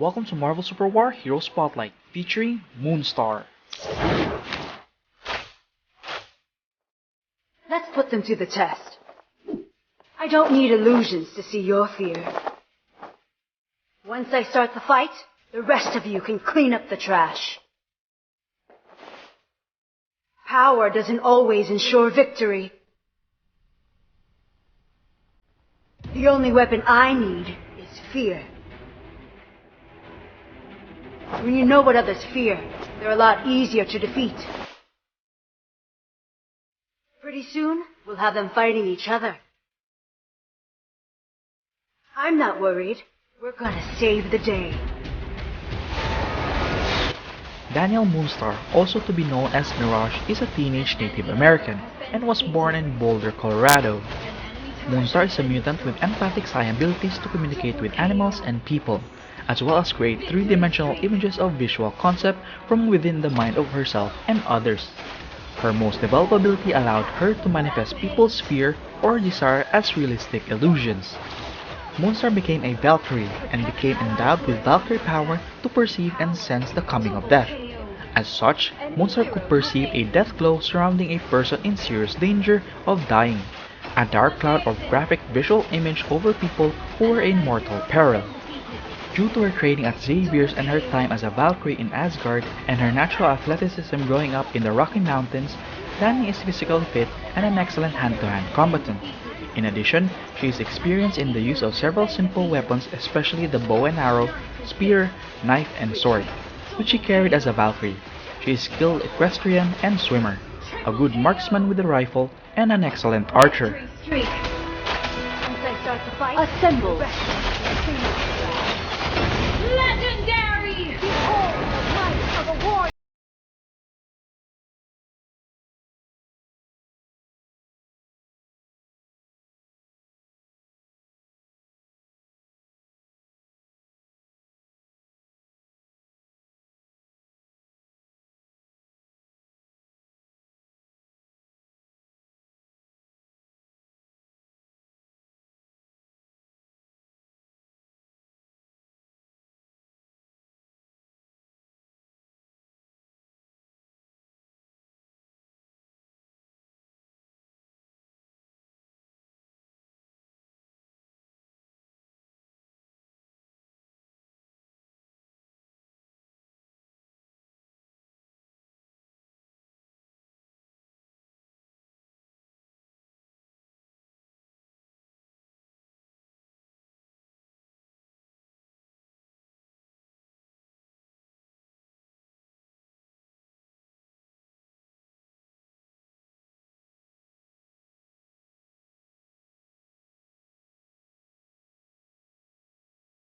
Welcome to Marvel Super War Hero Spotlight featuring Moonstar. Let's put them to the test. I don't need illusions to see your fear. Once I start the fight, the rest of you can clean up the trash. Power doesn't always ensure victory. The only weapon I need is fear. When you know what others fear, they're a lot easier to defeat. Pretty soon, we'll have them fighting each other. I'm not worried. We're gonna save the day. Danielle Moonstar, also to be known as Mirage, is a teenage Native American and was born in Boulder, Colorado. Moonstar is a mutant with empathic psi abilities to communicate with animals and people, as well as create three-dimensional images of visual concept from within the mind of herself and others. Her most developed ability allowed her to manifest people's fear or desire as realistic illusions. Moonstar became a Valkyrie and became endowed with Valkyrie power to perceive and sense the coming of death. As such, Moonstar could perceive a deathglow surrounding a person in serious danger of dying, a dark cloud of graphic visual image over people who were in mortal peril. Due to her training at Xavier's and her time as a Valkyrie in Asgard and her natural athleticism growing up in the Rocky Mountains, Dani is physically fit and an excellent hand-to-hand combatant. In addition, she is experienced in the use of several simple weapons, especially the bow and arrow, spear, knife, and sword, which she carried as a Valkyrie. She is skilled equestrian and swimmer, a good marksman with a rifle, and an excellent archer. Once I start the fight, assemble! Legendary! Behold the might of a warrior!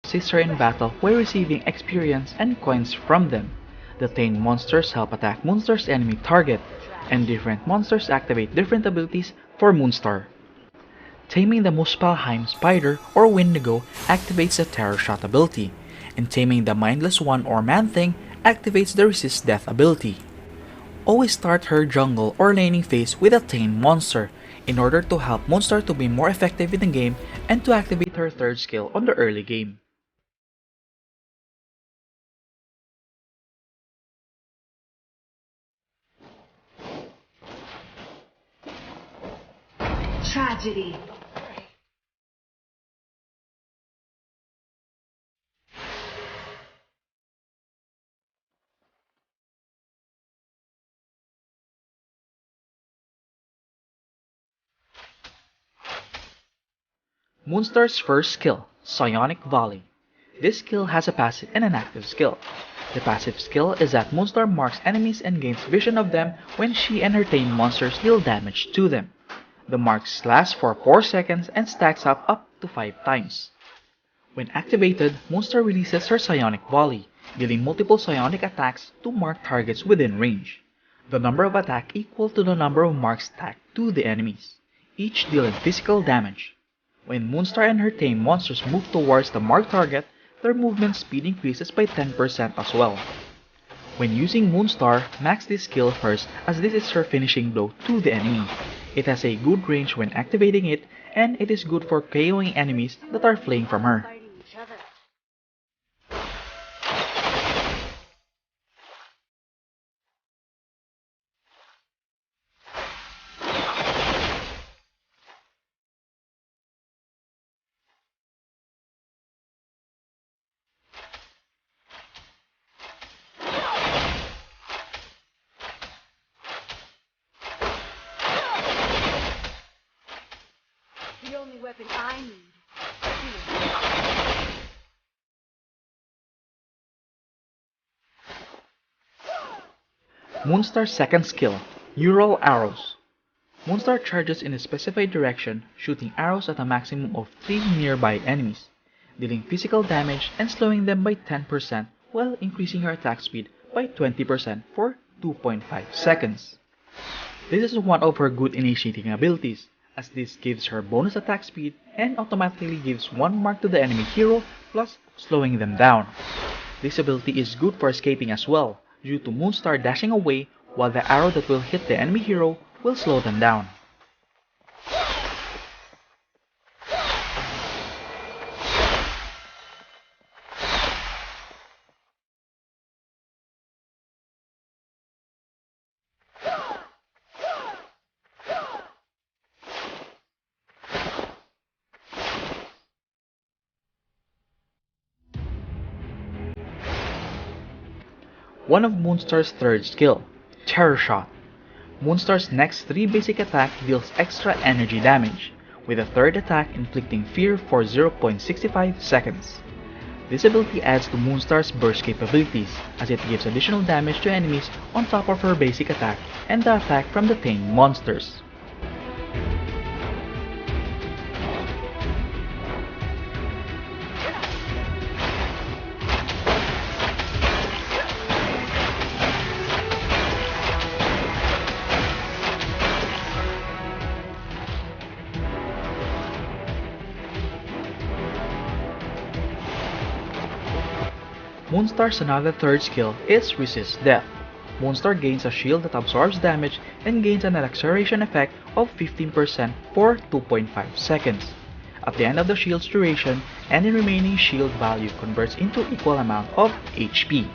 Assists her in battle while receiving experience and coins from them. The tamed monsters help attack Moonstar's enemy target, and different monsters activate different abilities for Moonstar. Taming the Muspelheim spider or Wendigo activates the Terror Shot ability, and taming the Mindless One or Man-Thing activates the Resist Death ability. Always start her jungle or laning phase with a tamed monster, in order to help Moonstar to be more effective in the game and to activate her third skill on the early game. Tragedy. Moonstar's first skill, Psionic Volley. This skill has a passive and an active skill. The passive skill is that Moonstar marks enemies and gains vision of them when she and her tamed monsters deal damage to them. The marks last for 4 seconds and stacks up to 5 times. When activated, Moonstar releases her Psionic Volley, dealing multiple psionic attacks to mark targets within range. The number of attacks equal to the number of marks stacked to the enemies, each dealing physical damage. When Moonstar and her tamed monsters move towards the marked target, their movement speed increases by 10% as well. When using Moonstar, max this skill first as this is her finishing blow to the enemy. It has a good range when activating it, and it is good for KOing enemies that are fleeing from her. weapon I need. Moonstar's second skill, Neural Arrows. Moonstar charges in a specified direction, shooting arrows at a maximum of 3 nearby enemies, dealing physical damage and slowing them by 10% while increasing her attack speed by 20% for 2.5 seconds. This is one of her good initiating abilities, as this gives her bonus attack speed and automatically gives 1 mark to the enemy hero plus slowing them down. This ability is good for escaping as well, due to Moonstar dashing away while the arrow that will hit the enemy hero will slow them down. One of Moonstar's third skill, Terror Shot. Moonstar's next 3 basic attack deals extra energy damage, with a third attack inflicting fear for 0.65 seconds. This ability adds to Moonstar's burst capabilities, as it gives additional damage to enemies on top of her basic attack and the attack from the tamed monsters. Moonstar's another third skill is Resist Death. Moonstar gains a shield that absorbs damage and gains an acceleration effect of 15% for 2.5 seconds. At the end of the shield's duration, any remaining shield value converts into equal amount of HP.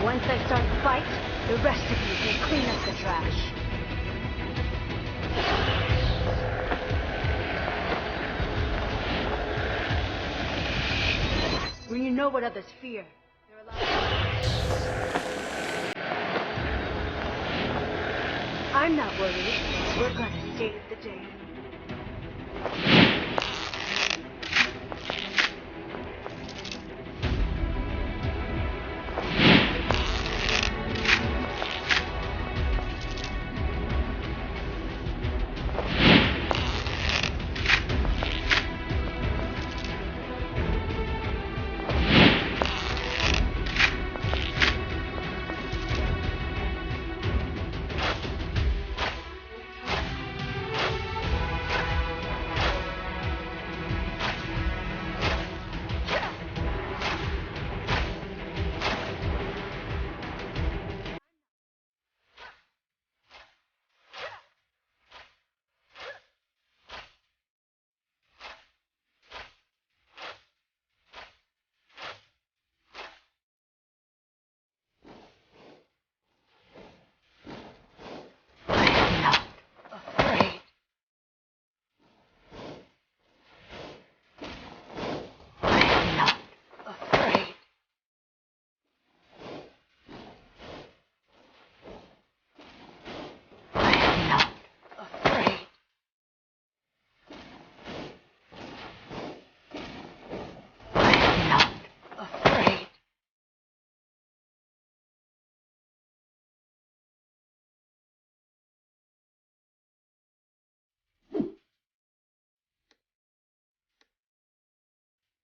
Once I start the fight, the rest of you can clean up the trash. When you know what others fear, they're allowed. I'm not worried. We're gonna save the day.